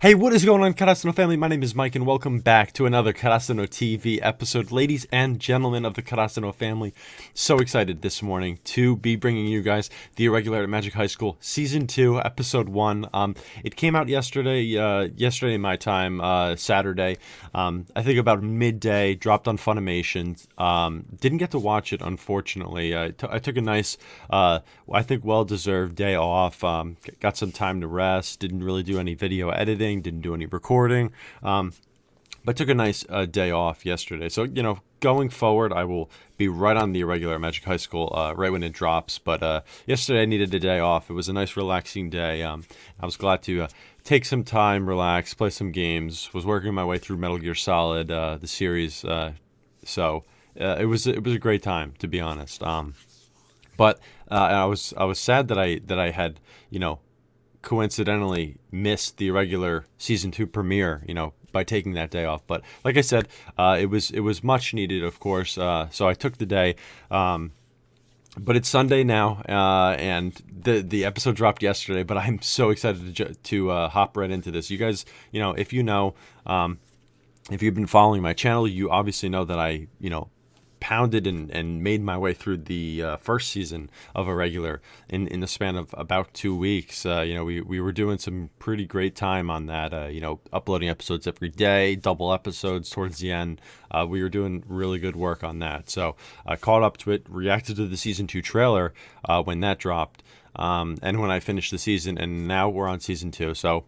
Hey, what is going on, Karasuno family? My name is Mike, and welcome back to another Karasuno TV episode. Ladies and gentlemen of the Karasuno family, so excited this morning to be bringing you guys the Irregular at Magic High School Season 2, Episode 1. It came out yesterday my time, Saturday, I think about midday, dropped on Funimation. Didn't get to watch it, unfortunately. I took a nice, I think well-deserved day off, got some time to rest, didn't really do any video editing, didn't do any recording, but took a nice day off yesterday. So, going forward, I will be right on the Irregular Magic High School right when it drops. But yesterday I needed a day off. It was a nice, relaxing day. I was glad to take some time, relax, play some games. Was working my way through Metal Gear Solid, the series. So it was a great time, to be honest. But I was sad that I had coincidentally missed the Irregular Season 2 premiere, by taking that day off. But like I said, it was much needed, of course. So I took the day. But it's Sunday now, and the episode dropped yesterday. But I'm so excited to hop right into this. You guys, if if you've been following my channel, you obviously know that I, pounded and made my way through the first season of Irregular in the span of about 2 weeks. We were doing some pretty great time on that, uploading episodes every day, double episodes towards the end. We were doing really good work on that. So I caught up to it, reacted to the Season 2 trailer when that dropped, and when I finished the season, and now we're on Season 2. So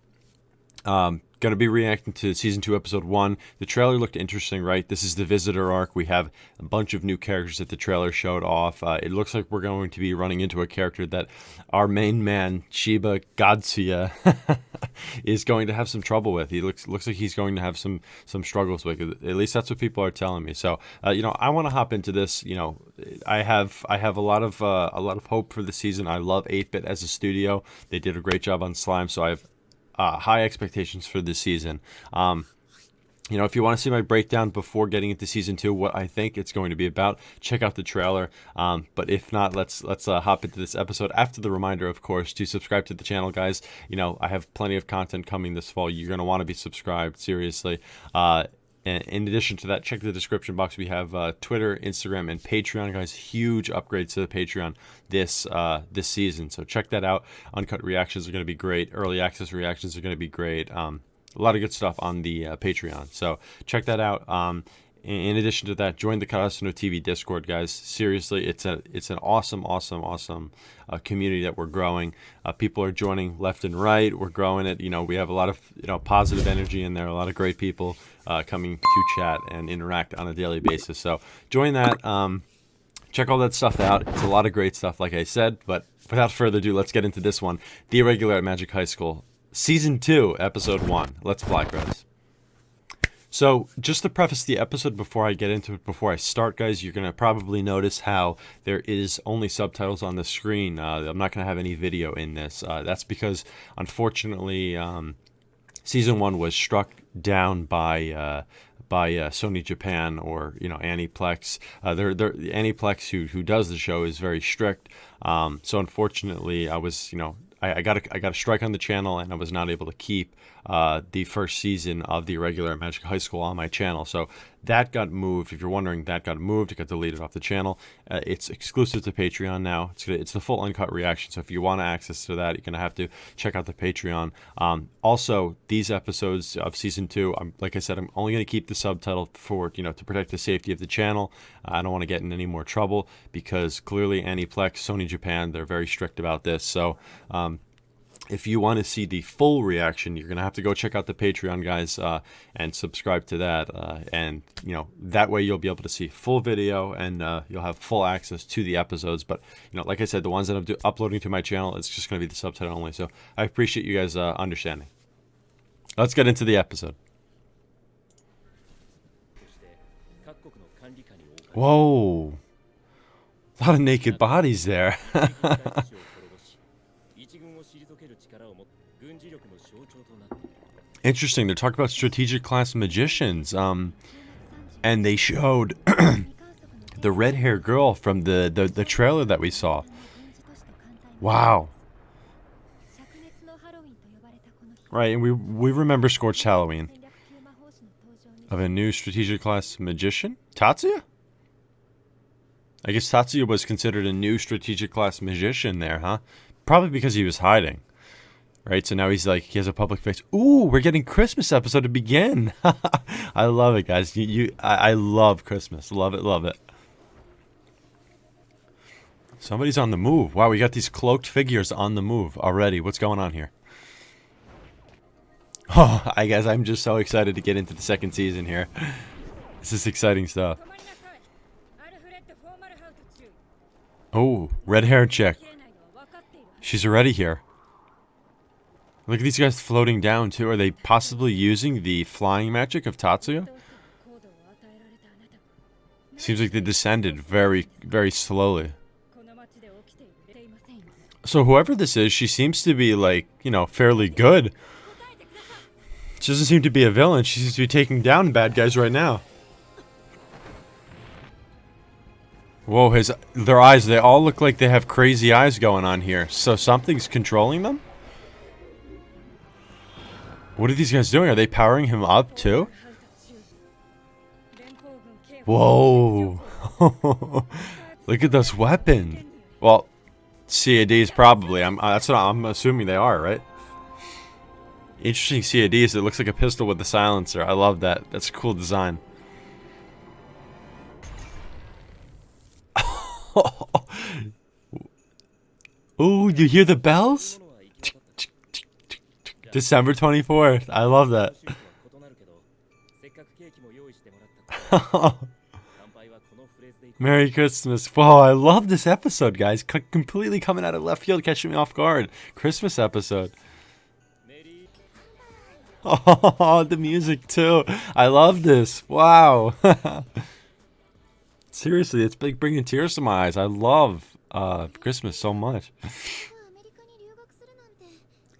going to be reacting to Season 2, Episode 1. The trailer looked interesting, right? This is the Visitor arc. We have a bunch of new characters that the trailer showed off. It looks like we're going to be running into a character that our main man, Shiba Godsuya, is going to have some trouble with. He looks like he's going to have some struggles with. At least that's what people are telling me. So, I want to hop into this. I have a lot of hope for the season. I love 8-Bit as a studio. They did a great job on Slime, so I have high expectations for this season. If you want to see my breakdown before getting into Season 2, what I think it's going to be about, check out the trailer. But if not, let's hop into this episode. After the reminder, of course, to subscribe to the channel, guys. I have plenty of content coming this fall. You're going to want to be subscribed, seriously. In addition to that, check the description box. We have Twitter, Instagram, and Patreon, guys. Huge upgrades to the Patreon this season. So check that out. Uncut reactions are going to be great. Early access reactions are going to be great. A lot of good stuff on the Patreon. So check that out. In addition to that, join the Karasuno TV Discord, guys. Seriously, it's an awesome community that we're growing. People are joining left and right. We're growing it. We have a lot of positive energy in there. A lot of great people coming to chat and interact on a daily basis. So join that. Check all that stuff out. It's a lot of great stuff, like I said. But without further ado, let's get into this one. The Irregular at Magic High School, Season 2, Episode 1. Let's fly, guys. So, just to preface the episode before I get into it, before I start, guys, you're going to probably notice how there is only subtitles on the screen. I'm not going to have any video in this. That's because, unfortunately, Season 1 was struck down by Sony Japan, or Aniplex. The Aniplex who does the show is very strict. So unfortunately, I was I got a strike on the channel, and I was not able to keep the first season of the Irregular Magic High School on my channel. So that got moved. If you're wondering, that got moved. It got deleted off the channel. It's exclusive to Patreon now. It's the full uncut reaction. So if you want access to that, you're gonna have to check out the Patreon. Also, these episodes of Season 2, like I said, I'm only gonna keep the subtitle for to protect the safety of the channel. I don't want to get in any more trouble, because clearly Aniplex, Sony Japan, they're very strict about this. So if you want to see the full reaction, you're going to have to go check out the Patreon, guys, and subscribe to that. And, that way you'll be able to see full video, and you'll have full access to the episodes. But, like I said, the ones that I'm uploading to my channel, it's just going to be the subtitle only. So I appreciate you guys understanding. Let's get into the episode. Whoa. A lot of naked bodies there. Interesting. They're talking about strategic class magicians. And they showed the red-haired girl from the trailer that we saw. Wow. Right, and we remember Scorched Halloween. Of a new strategic class magician? Tatsuya? I guess Tatsuya was considered a new strategic class magician there, huh? Probably because he was hiding. Right, so now he's like, he has a public face. Ooh, we're getting Christmas episode to begin. I love it, guys. I love Christmas. Love it, love it. Somebody's on the move. Wow, we got these cloaked figures on the move already. What's going on here? Oh, I guess I'm just so excited to get into the second season here. This is exciting stuff. Oh, red-haired chick. She's already here. Look at these guys floating down, too. Are they possibly using the flying magic of Tatsuya? Seems like they descended very, very slowly. So whoever this is, she seems to be, like, you know, fairly good. She doesn't seem to be a villain. She seems to be taking down bad guys right now. Whoa, their eyes, they all look like they have crazy eyes going on here. So something's controlling them? What are these guys doing? Are they powering him up too? Whoa. Look at those weapons. Well, CADs probably. That's what I'm assuming they are, right? Interesting CADs. It looks like a pistol with a silencer. I love that. That's a cool design. Ooh, you hear the bells? December 24th. I love that. Merry Christmas. Whoa, I love this episode, guys. Completely coming out of left field, catching me off guard. Christmas episode. Oh, the music too. I love this. Wow. Seriously, it's like bringing tears to my eyes. I love Christmas so much.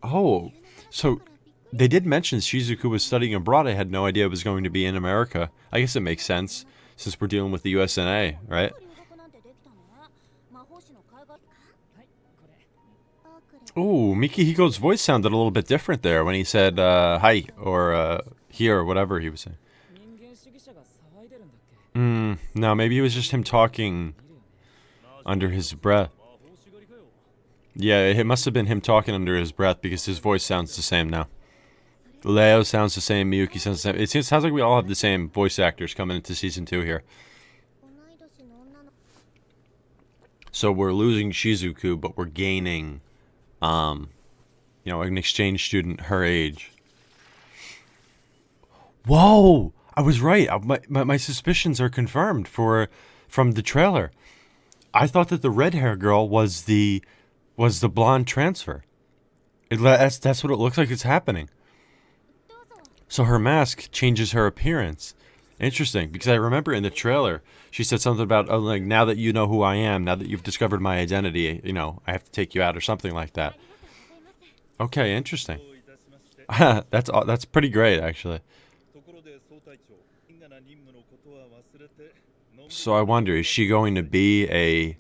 Oh, so they did mention Shizuku was studying abroad. I had no idea it was going to be in America. I guess it makes sense since we're dealing with the USNA, right? Ooh, Mikihiko's voice sounded a little bit different there when he said hi or here or whatever he was saying. No, maybe it was just him talking under his breath. Yeah, it must have been him talking under his breath because his voice sounds the same now. Leo sounds the same, Miyuki sounds the same. It sounds like we all have the same voice actors coming into season 2 here. So we're losing Shizuku, but we're gaining, you know, an exchange student her age. Whoa! I was right. My suspicions are confirmed from the trailer. I thought that the red hair girl was the blonde transfer. That's what it looks like it's happening. So her mask changes her appearance. Interesting, because I remember in the trailer she said something about, oh, like, now that you know who I am, now that you've discovered my identity, you know, I have to take you out or something like that. Okay, interesting. That's pretty great, actually. So I wonder, is she going to be a,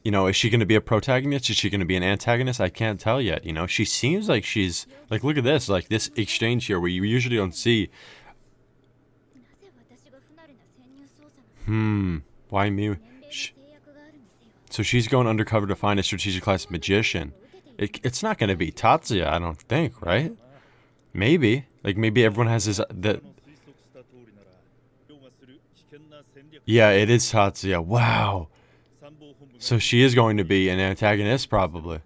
you know, is she going to be a protagonist? Is she going to be an antagonist? I can't tell yet, you know. She seems like she's, like, look at this, like this exchange here where you usually don't see. Why me? So she's going undercover to find a strategic class magician. It's not going to be Tatsuya, I don't think, right? Maybe. Like, maybe everyone has his, yeah, it is Tatsuya. Wow. So she is going to be an antagonist, probably.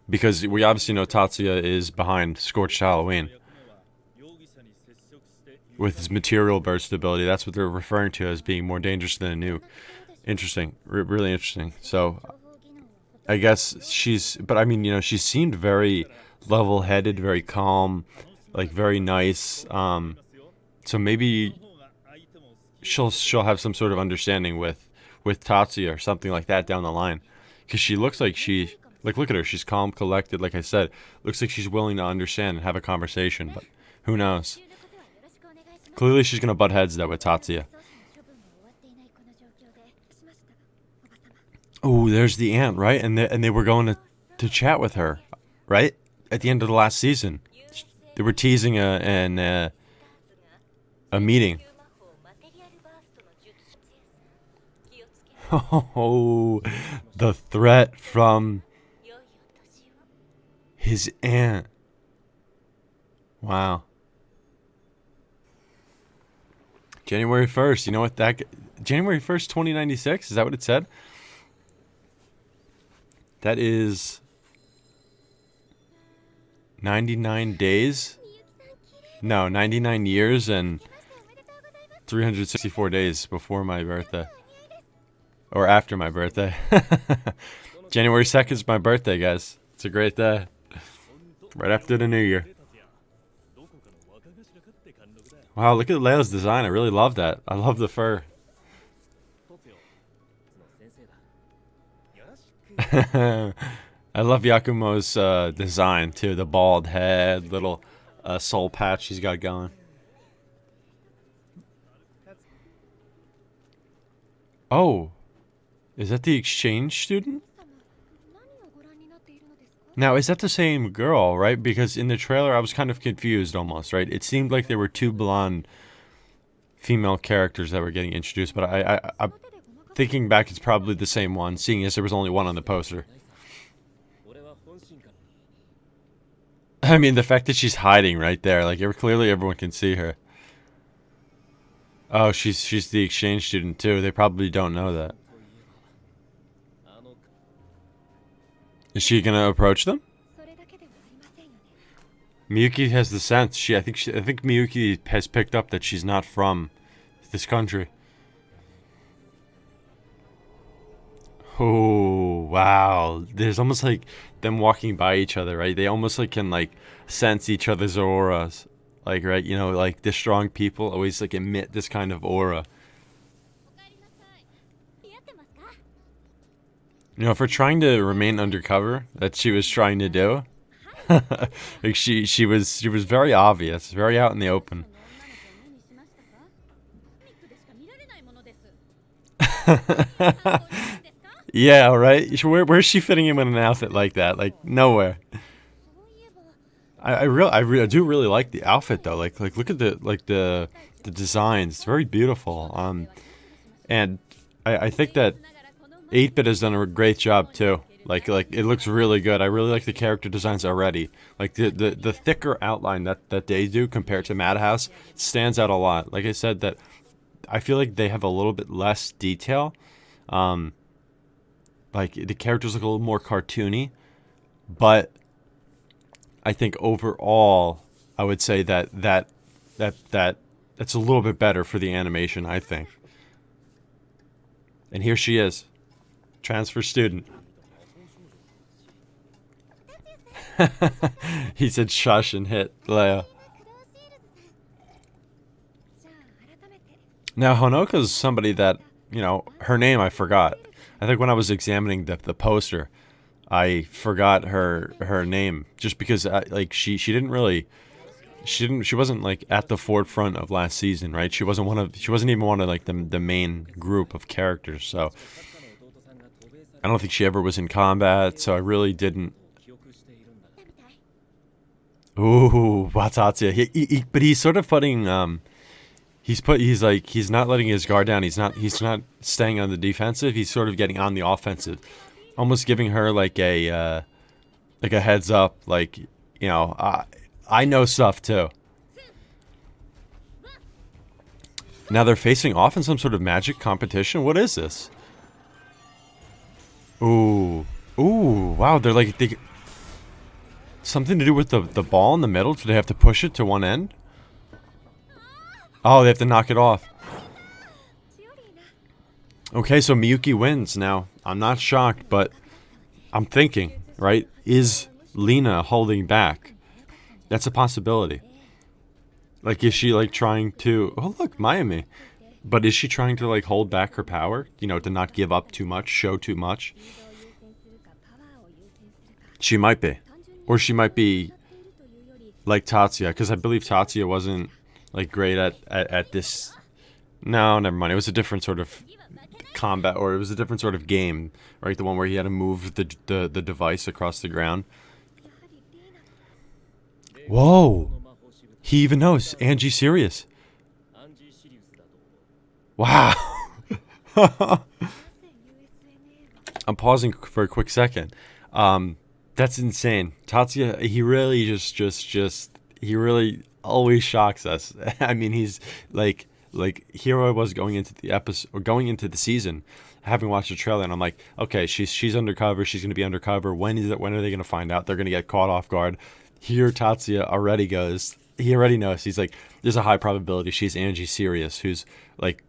Because we obviously know Tatsuya is behind Scorched Halloween. With his material burst ability. That's what they're referring to as being more dangerous than a nuke. Interesting. Really interesting. So, I guess she's... But, I mean, you know, she seemed very level-headed, very calm, like, very nice. So maybe she'll have some sort of understanding with Tatsuya or something like that down the line. Because she looks like she... Like, look at her. She's calm, collected, like I said. Looks like she's willing to understand and have a conversation, but who knows? Clearly she's going to butt heads, though, with Tatsuya. Oh, there's the ant, right? And they were going to... to chat with her, right? At the end of the last season. They were teasing a meeting. Oh, the threat from his aunt. Wow. January 1st. You know what that... January 1st, 2096? Is that what it said? That is 99 days? No, 99 years and 364 days before my birthday. Or after my birthday. January 2nd is my birthday, guys. It's a great day. Right after the new year. Wow, look at Leia's design. I really love that. I love the fur. I love Yakumo's design too. The bald head, little soul patch he's got going. Oh, is that the exchange student? Now, is that the same girl, right? Because in the trailer, I was kind of confused almost, right? It seemed like there were two blonde female characters that were getting introduced, but I'm thinking back, it's probably the same one, seeing as there was only one on the poster. I mean, the fact that she's hiding right there, like, clearly everyone can see her. Oh, she's the exchange student too. They probably don't know that. Is she gonna approach them? Miyuki has the sense. I think Miyuki has picked up that she's not from this country. Oh wow! There's almost like them walking by each other, right? They almost like can like sense each other's auras, like right? You know, like the strong people always like emit this kind of aura. You know, for trying to remain undercover, that she was trying to do, like she was very obvious, very out in the open. Yeah, right. Where's she fitting in with an outfit like that? Like nowhere. I do really like the outfit though. Like look at the designs. It's very beautiful. And I think that 8-bit has done a great job too. Like it looks really good. I really like the character designs already. Like the thicker outline that they do compared to Madhouse stands out a lot. Like I said, that I feel like they have a little bit less detail. Like the characters look a little more cartoony, but I think overall I would say that's a little bit better for the animation, I think. And here she is. Transfer student. He said shush and hit Leia. Now Honoka's somebody that, you know, her name I forgot. I think when I was examining the poster, I forgot her name just because she wasn't like at the forefront of last season, right? She wasn't even one of like the main group of characters, so I don't think she ever was in combat, so I really didn't. Ooh, Watatsuya. But he's sort of putting he's not letting his guard down. He's not staying on the defensive. He's sort of getting on the offensive, almost giving her like a heads up. Like, you know, I know stuff too. Now they're facing off in some sort of magic competition. What is this? Ooh, wow! They're like something to do with the ball in the middle. Do they have to push it to one end? Oh, they have to knock it off. Okay, so Miyuki wins. Now, I'm not shocked, but I'm thinking, right? Is Lina holding back? That's a possibility. Like, is she, like, trying to... Oh, look, Mayumi. But is she trying to, like, hold back her power? You know, to not give up too much, show too much? She might be. Or she might be like Tatsuya, because I believe Tatsuya wasn't... like great at this. No, never mind. It was a different sort of combat, or it was a different sort of game, right? The one where he had to move the device across the ground. Whoa! He even knows. Angie's serious. Wow. I'm pausing for a quick second. That's insane. Tatsuya, he really he really always shocks us. I mean, he's like here I was going into the episode, or going into the season, having watched the trailer, and I'm like, okay, she's undercover. She's going to be undercover. When are they going to find out? They're going to get caught off guard. Here, Tatsuya already goes. He already knows. He's like, there's a high probability she's Angie Sirius, who's like,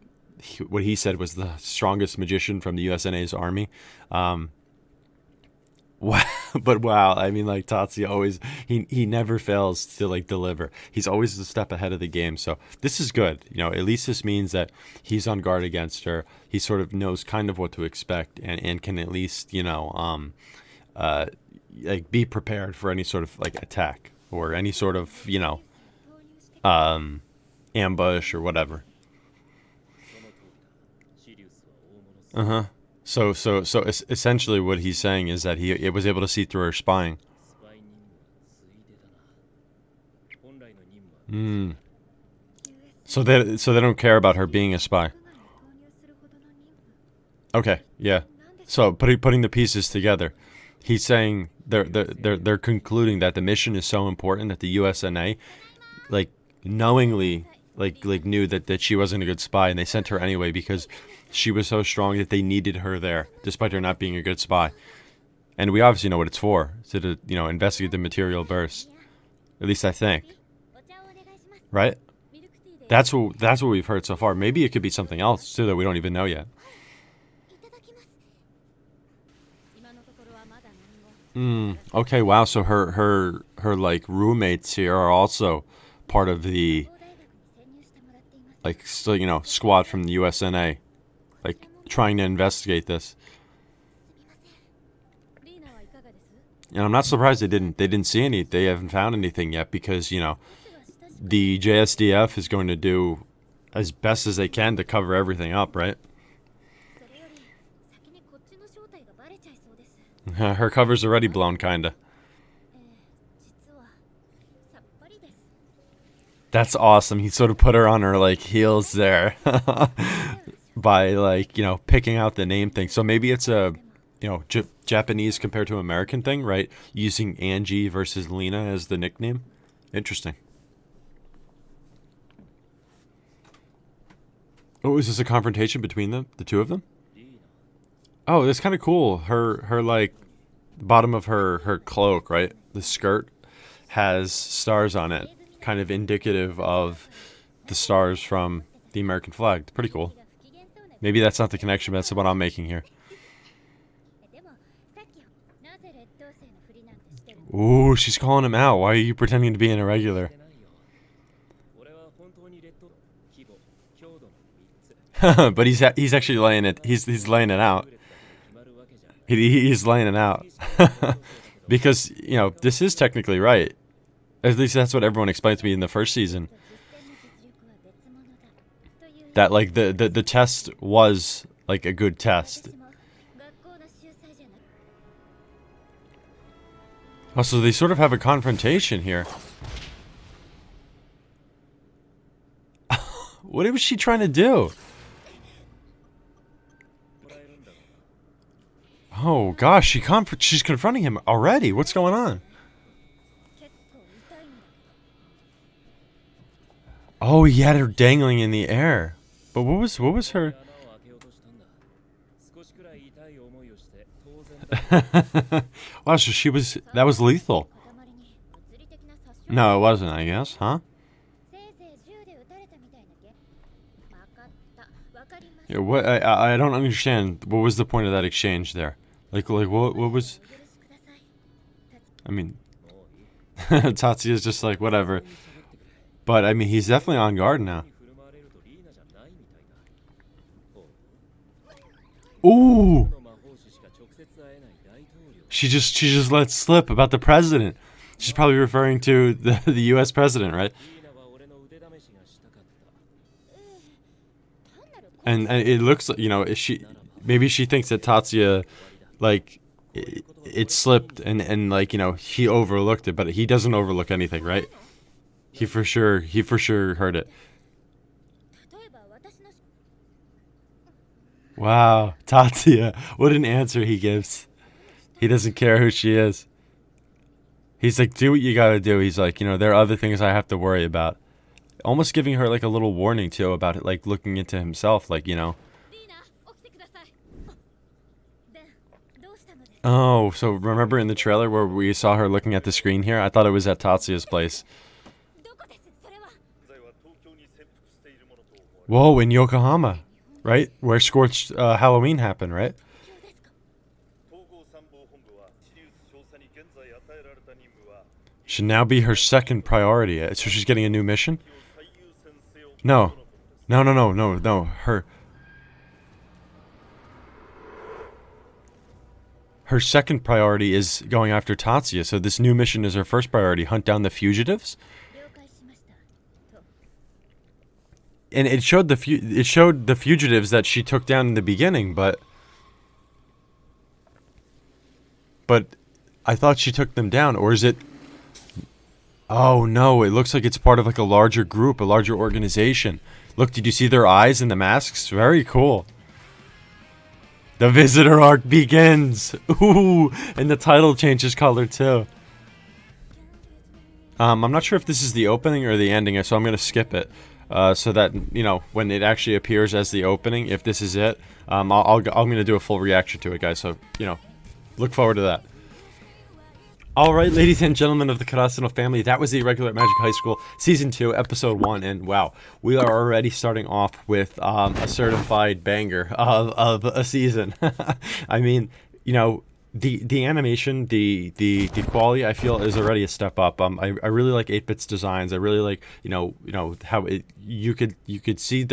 what he said was the strongest magician from the USNA's army. Wow, but wow, I mean, like, Tatsuya always, he never fails to like deliver. He's always a step ahead of the game. So this is good. You know, at least this means that he's on guard against her. He sort of knows kind of what to expect, and can at least, you know, like be prepared for any sort of like attack or any sort of, you know, ambush or whatever. So essentially what he's saying is that he was able to see through her spying. So they don't care about her being a spy. Okay, yeah. So putting the pieces together, he's saying they're concluding that the mission is so important that the USNA, like, knowingly like knew that she wasn't a good spy, and they sent her anyway because she was so strong that they needed her there, despite her not being a good spy. And we obviously know what it's for, to you know, investigate the material burst. At least I think. Right? That's what we've heard so far. Maybe it could be something else too that we don't even know yet. Okay, wow. So her like roommates here are also part of the, like, so, you know, squad from the USNA, like trying to investigate this. And I'm not surprised they didn't see they haven't found anything yet, because, you know, the JSDF is going to do as best as they can to cover everything up, right? Her cover's already blown, kinda. That's awesome. He sort of put her on her like heels there by, like, you know, picking out the name thing. So maybe it's a, you know, Japanese compared to American thing, right? Using Angie versus Lina as the nickname. Interesting. Oh, is this a confrontation between them, the two of them? Oh, that's kind of cool. Her like, bottom of her cloak, right? The skirt has stars on it, kind of indicative of the stars from the American flag. It's pretty cool. Maybe that's not the connection, but that's what I'm making here. Ooh, she's calling him out. Why are you pretending to be an irregular? But he's actually laying it. He's laying it out. He's laying it out. Because, you know, this is technically right. At least that's what everyone explained to me in the first season. That, like, the test was like a good test. Oh, so they sort of have a confrontation here. What was she trying to do? Oh gosh, she's confronting him already. What's going on? Oh, he had her dangling in the air. But what was her? Wow, so that was lethal. No, it wasn't, I guess, huh? Yeah, what I don't understand. What was the point of that exchange there? Like what was? I mean, Tatsuya is just like, whatever. But I mean, he's definitely on guard now. Ooh! She just let slip about the president. She's probably referring to the U.S. president, right? And it looks like, you know, maybe she thinks that Tatsuya, like, it slipped and like, you know, he overlooked it, but he doesn't overlook anything, right? He for sure heard it. Wow, Tatsuya, what an answer he gives. He doesn't care who she is. He's like, do what you gotta do. He's like, you know, there are other things I have to worry about. Almost giving her like a little warning too about it, like looking into himself, like, you know. Oh, so remember in the trailer where we saw her looking at the screen here? I thought it was at Tatsuya's place. Whoa, in Yokohama, right? Where Scorched Halloween happened, right? Should now be her second priority. So she's getting a new mission? No. No. Her second priority is going after Tatsuya, so this new mission is her first priority, hunt down the fugitives. And it showed the fugitives that she took down in the beginning, but I thought she took them down, or is it? Oh no, it looks like it's part of like a larger group, a larger organization. Look, did you see their eyes in the masks? Very cool. The visitor arc begins. Ooh, and the title changes color too. I'm not sure if this is the opening or the ending, so I'm gonna skip it. So that, you know, when it actually appears as the opening, if this is it, I'm gonna do a full reaction to it, guys. So, you know, look forward to that. Alright, ladies and gentlemen of the Karasuno family, that was the Irregular Magic High School Season 2, Episode 1, and wow, we are already starting off with a certified banger of a season. I mean, you know, the animation, the quality, I feel, is already a step up. I really like 8-Bit's designs. I really like, you know how you could see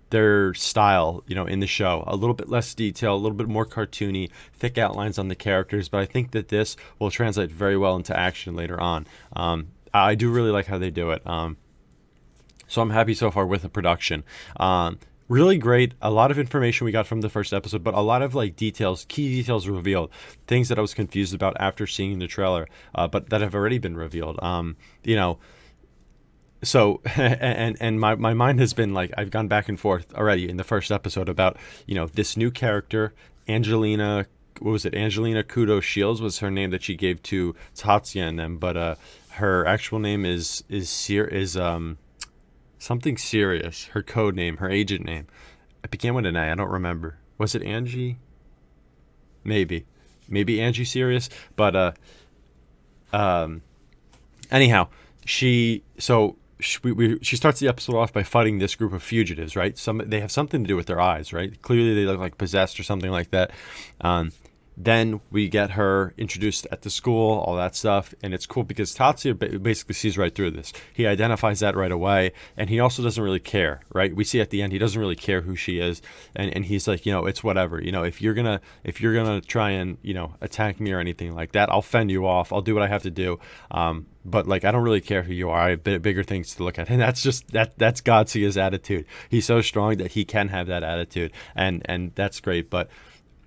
their style, you know, in the show. A little bit less detail, a little bit more cartoony, thick outlines on the characters, but I think that this will translate very well into action later on. I do really like how they do it. So I'm happy so far with the production. Really great. A lot of information we got from the first episode, but a lot of like key details revealed. Things that I was confused about after seeing the trailer, but that have already been revealed. You know, so and my mind has been like, I've gone back and forth already in the first episode about, you know, this new character, Angelina. What was it? Angelina Kudo Shields was her name that she gave to Tatsuya and them, but her actual name is something serious. Her code name, her agent name. It began with an A. I don't remember. Was it Angie? Maybe Angie Serious. But anyhow, she starts the episode off by fighting this group of fugitives, right? They have something to do with their eyes, right? Clearly they look like possessed or something like that. Then we get her introduced at the school, all that stuff, and it's cool because Tatsuya basically sees right through this. He identifies that right away, and he also doesn't really care, right? We see at the end he doesn't really care who she is, and he's like, you know, it's whatever. You know, if you're gonna try and, you know, attack me or anything like that, I'll fend you off. I'll do what I have to do. But like, I don't really care who you are. I have bigger things to look at, and that's just that's Godsuya's attitude. He's so strong that he can have that attitude, and that's great. But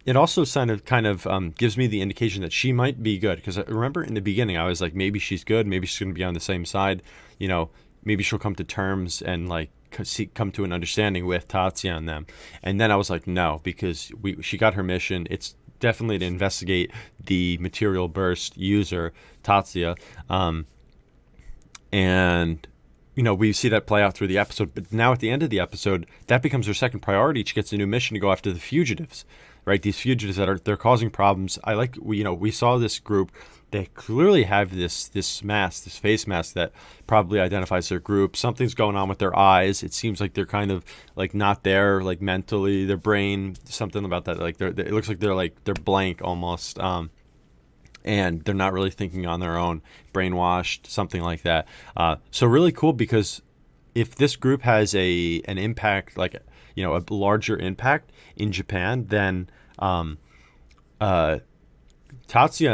it also kind of gives me the indication that she might be good, because I remember in the beginning I was like, maybe she's good, maybe she's going to be on the same side, you know, maybe she'll come to terms and like come to an understanding with Tatsuya and them. And then I was like, no, because she got her mission. It's definitely to investigate the material burst user, Tatsuya, and you know, we see that play out through the episode. But now at the end of the episode, that becomes her second priority. She gets a new mission to go after the fugitives, right? These fugitives they're causing problems. I like, you know, we saw this group. They clearly have this mask, this face mask that probably identifies their group. Something's going on with their eyes. It seems like they're kind of like not there, like mentally, their brain, something about that. Like it looks like they're blank almost. And they're not really thinking on their own, brainwashed, something like that. So really cool, because if this group has an impact, like, you know, a larger impact in Japan, then Tatsuya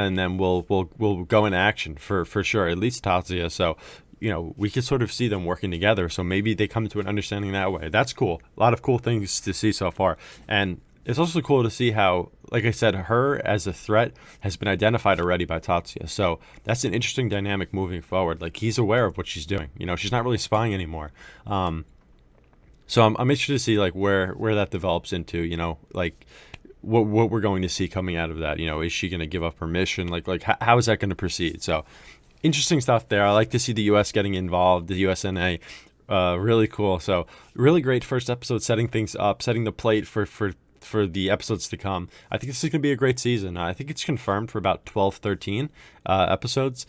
and them will go in action for sure, at least Tatsuya. So, you know, we could sort of see them working together. So maybe they come to an understanding that way. That's cool. A lot of cool things to see so far. And it's also cool to see how, like I said, her as a threat has been identified already by Tatsuya. So that's an interesting dynamic moving forward. Like, he's aware of what she's doing. You know, she's not really spying anymore. So I'm interested to see like where that develops into. You know, like what we're going to see coming out of that. You know, is she going to give up her mission? Like how is that going to proceed? So interesting stuff there. I like to see the U.S. getting involved, the USNA. Really cool. So really great first episode, setting things up, setting the plate for the episodes to come. I think this is going to be a great season. I think it's confirmed for about 12, 13 episodes.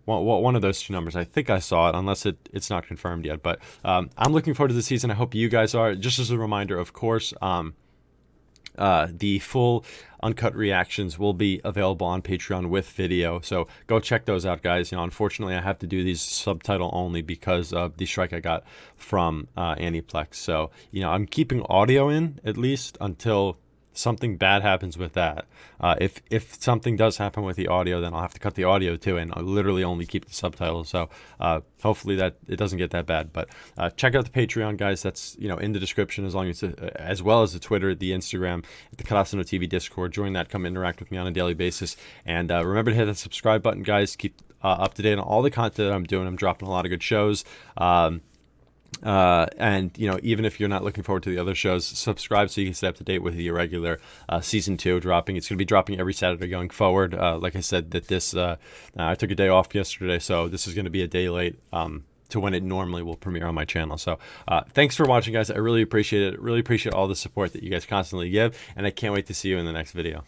One of those two numbers. I think I saw it, unless it's not confirmed yet. But I'm looking forward to the season. I hope you guys are. Just as a reminder, of course, the full uncut reactions will be available on Patreon with video, so go check those out, guys. You know, unfortunately, I have to do these subtitle only because of the strike I got from Aniplex. So, you know, I'm keeping audio in at least until something bad happens with that. If something does happen with the audio, then I'll have to cut the audio too, and I'll literally only keep the subtitles. So hopefully that it doesn't get that bad. But check out the Patreon, guys. That's, you know, in the description, as well as the Twitter, the Instagram, the Karasuno TV Discord. Join that. Come interact with me on a daily basis, and remember to hit that subscribe button, guys. Keep up to date on all the content that I'm doing. I'm dropping a lot of good shows. And, you know, even if you're not looking forward to the other shows, subscribe so you can stay up to date with the Irregular season 2 dropping. It's going to be dropping every Saturday going forward. Like I said, that I took a day off yesterday, so this is going to be a day late to when it normally will premiere on my channel. So thanks for watching, guys. I really appreciate it. Really appreciate all the support that you guys constantly give, and I can't wait to see you in the next video.